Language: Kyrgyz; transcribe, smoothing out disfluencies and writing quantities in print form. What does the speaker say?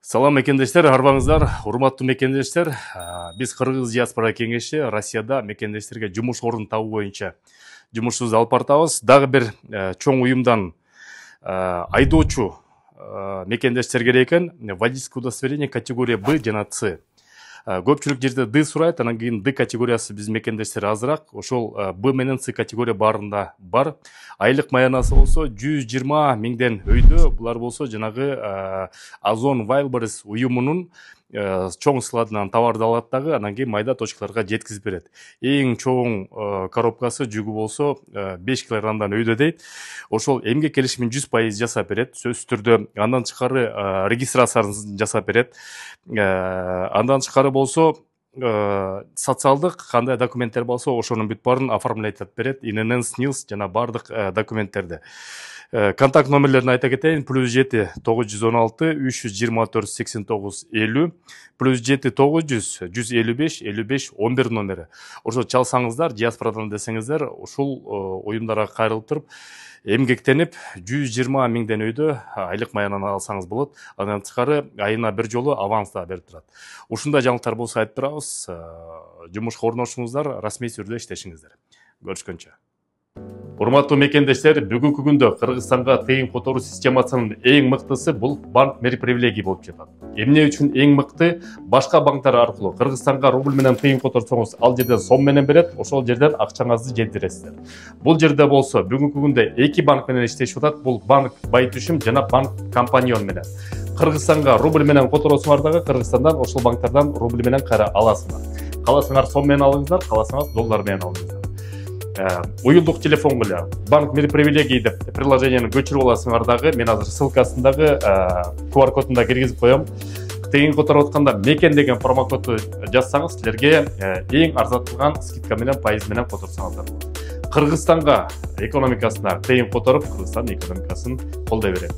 Салам мекендештер, арбаңыздар, урматтуу мекендештер. Биз Кыргыз диаспора кеңеши Россияда мекендештерге жумуш орун табуу боюнча жумушубузду алып баратабыз. Дагы бир чоң уюмдан айдоочу мекендештер керек экен. Водительское удостоверение категория Б жана С. Көпчүлүк жерде Д сурайт, анан кийин Д категориясы биз мекендештер азыраак. Ошол Б менен С категория баарында бар. Айлык маянасы болсо 120 миңден өйдө. Булар болсо жанагы Озон Wildberries уюмунун чоң складынан товарды алат дагы, анан кийин майда точкаларга жеткизип берет. Эң чоң коробкасы жүгү болсо 5 килограммдан өйдө дейт. Ошол эмгек келишимин 100% жасап берет, сөзсүз түрдө. Андан тышкары регистрациясын жасап берет. Андан тышкары болсо социалдык кандай документтер болсо ошонун бүт баарын оформлять берет. ИНН, СНИЛС жана бардык документтерди. Контакт номерлерин айта кетейин. +7 916 324 89 50 +7 900 155 55 11 номери. Ошо чалсаңыздар, диаспорадан десеңиздер, ушул уюмдарга кайрылып туруп эмгектенип 120 миңден өйдө айлык маянаны алсаңыз болот. Андан тышкары айына бир жолу аванс да берип турат. Ушундай жаңылыктар болсо айтып турабыз. Жумушка орношуңуздар, расмий түрдө иштешиңиздер. Көрүшкөнчө. Урматтуу мекендештер, бүгүнкү күндө Кыргызстанга тыйын которуу системасынын эң мыктысы бул банк мерпривилегий болуп жатат. Эмне үчүн эң мыкты? Башка банктар аркылуу Кыргызстанга рубль менен тыйын которсоңуз, ал жерден сом менен берет, ошол жерден акчаңызды жеткиресиздер. Бул жерде болсо бүгүнкү күндө эки банк менен иштешип атат. Бул банк Байтүшүм жана банк Компаньон менен. Кыргызстанга рубль менен которосуңар дагы Кыргызстандан ошол банктардан рубль менен кайра аласыңар. Каласаңар сом менен алыңыздар, каласаңар доллар менен алыңыздар. Уюлдук телефон эле банк мерпривилегий деп приложениени көчүрүп аласыңар дагы. Мен азыр ссылкасындагы QR кодунда киргизип коем. Тыйын которуп атканда мекен деген промокодду жазсаңыз, силерге эң арзандатылган скидка менен пайыз менен которсоңуздар болот. Кыргызстанга экономикасына тыйын которуп, Кыргызстан экономикасын колдой берет.